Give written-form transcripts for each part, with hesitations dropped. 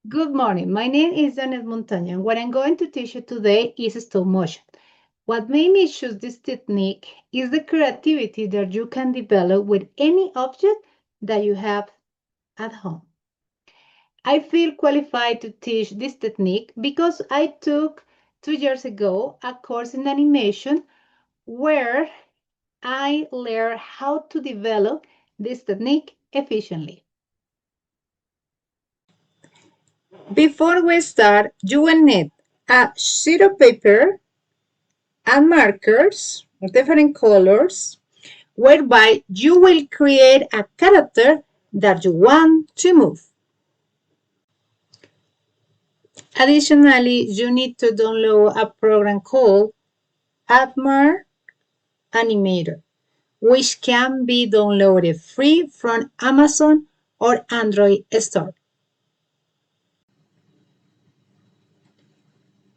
Good morning. My name is Janet Montaña, and what I'm going to teach you today is stop motion. What made me choose this technique is the creativity that you can develop with any object that you have at home. I feel qualified to teach this technique because I took 2 years ago a course in animation where I learned how to develop this technique efficiently. Before we start, you will need a sheet of paper and markers of different colors, whereby you will create a character that you want to move. Additionally, you need to download a program called Atmar Animator, which can be downloaded free from Amazon or Android store.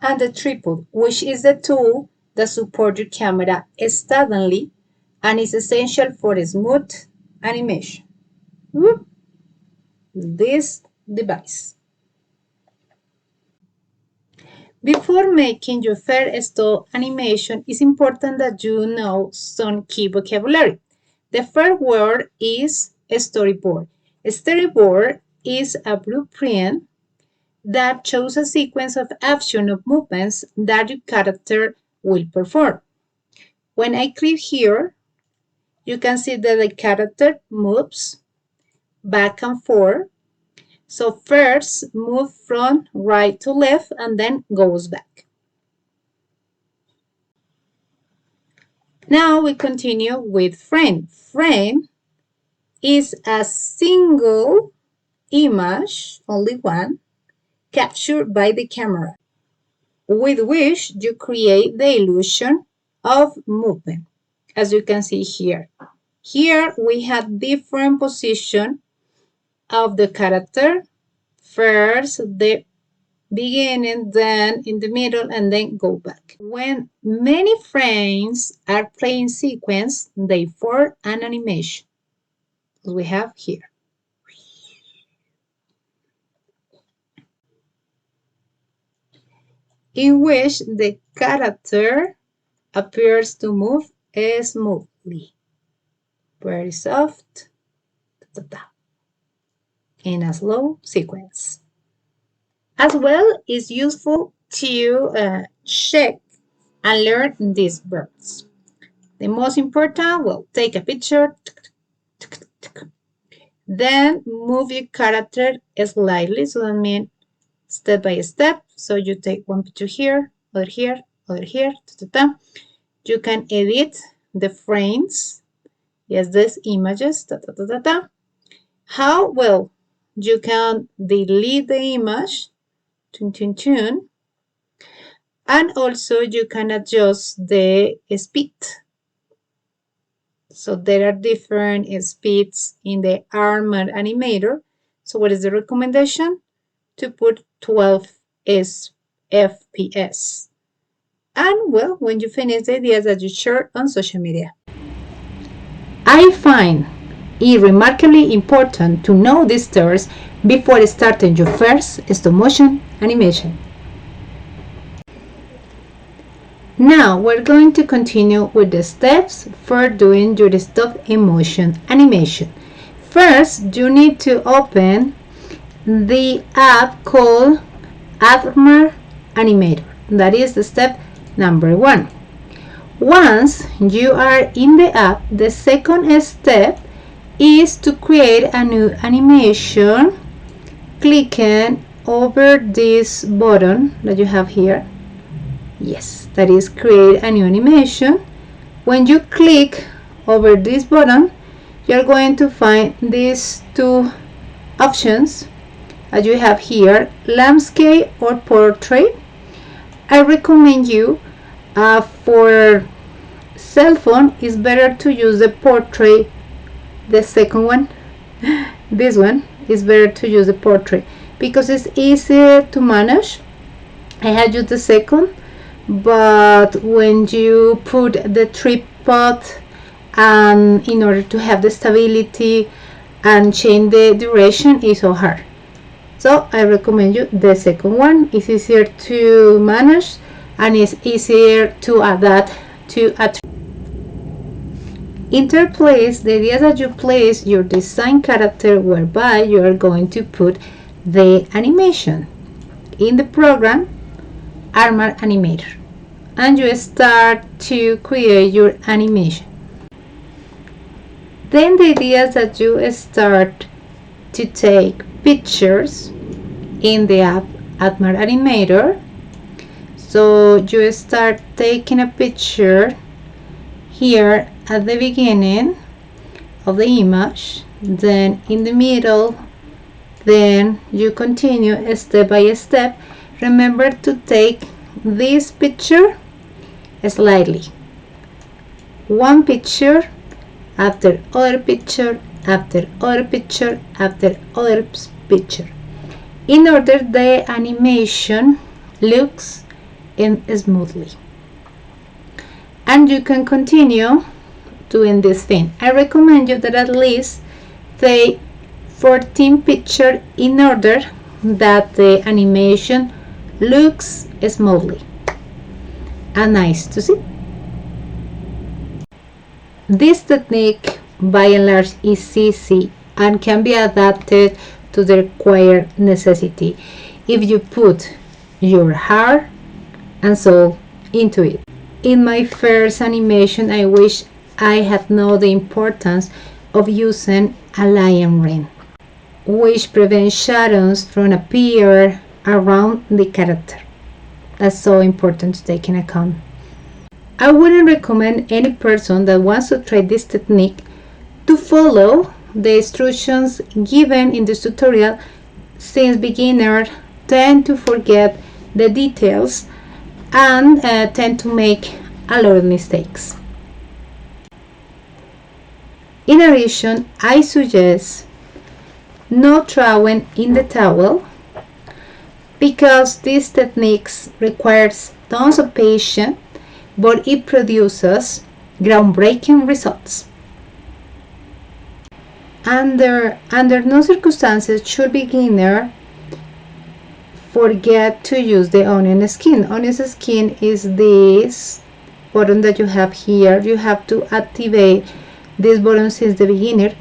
And the tripod, which is the tool that supports your camera instantly and is essential for smooth animation. This device. Before making your first stop animation, it's important that you know some key vocabulary. The first word is storyboard. A storyboard is a blueprint that shows a sequence of action of movements that your character will perform. When I click here, you can see that the character moves back and forth. So first move from right to left and then goes back. Now we continue with frame. Frame is a single image, only one, captured by the camera, with which you create the illusion of movement, as you can see here. Here we have different position of the character. First, the beginning, then in the middle, and then go back. When many frames are playing sequence, they form an animation, as we have here. In which the character appears to move smoothly, very soft, in a slow sequence. As well, it's useful to check and learn these verbs. The most important, well, take a picture, then move your character slightly, so that means step by step. So you take one picture here, other here, other here. You can edit the frames. Yes, these images. How? Well, you can delete the image. And also you can adjust the speed. So there are different speeds in the Armor Animator. So what is the recommendation? To put 12 FPS. And well, when you finish the ideas that you share on social media. I find it remarkably important to know these terms before starting your first stop motion animation. Now we're going to continue with the steps for doing your stop motion animation. First, you need to open the app called Atmar Animator. That is the step number 1. Once you are in the app, the second step is to create a new animation, clicking over this button that you have here. Yes, that is create a new animation. When you click over this button, you're going to find these two options as you have here, landscape or portrait. I recommend you for cell phone, it's better to use the portrait, the second one. This one is better to use the portrait because it's easier to manage. I had used the second, but when you put the tripod and in order to have the stability and change the duration is so hard. So I recommend you the second one. It's easier to manage and it's easier to adapt to a interplace. The idea that you place your design character whereby you are going to put the animation in the program Armor Animator, and you start to create your animation. Then the idea is that you start to take pictures in the app Armor Animator. So you start taking a picture here at the beginning of the image, then in the middle, then you continue step by step. Remember to take this picture slightly, one picture after other picture after other picture after other picture, in order the animation looks in smoothly. And you can continue doing this thing. I recommend you that at least take 14 pictures in order that the animation looks smoothly and nice to see. This technique by and large is easy and can be adapted to the required necessity if you put your heart and soul into it. In my first animation, I wish I had known the importance of using a lion ring, which prevents shadows from appearing around the character. That's so important to take in account. I wouldn't recommend any person that wants to try this technique to follow the instructions given in this tutorial, since beginners tend to forget the details and tend to make a lot of mistakes. In addition, I suggest no drawing in the towel, because these techniques requires tons of patience, but it produces groundbreaking results. Under no circumstances should beginner forget to use the onion skin. Onion skin is this button that you have here. You have to activate this button since the beginner,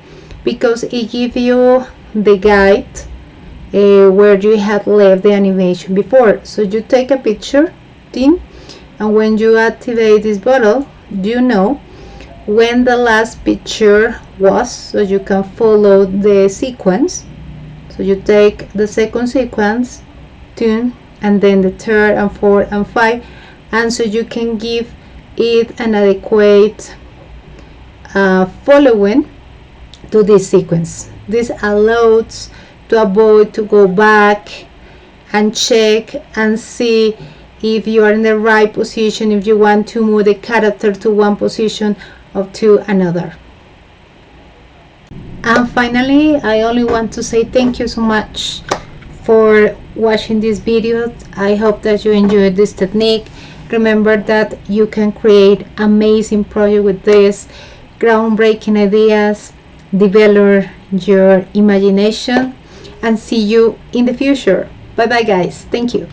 because it gives you the guide where you had left the animation before. So you take a picture thing, and when you activate this button, you know when the last picture was, so you can follow the sequence. So you take the second sequence, two, and then the third and fourth and five, and so you can give it an adequate following to this sequence. This allows to avoid to go back and check and see if you are in the right position, if you want to move the character to one position or to another. And finally, I only want to say thank you so much for watching this video. I hope that you enjoyed this technique. Remember that you can create amazing projects with this, groundbreaking ideas, develop your imagination, and see you in the future. Bye bye guys. Thank you.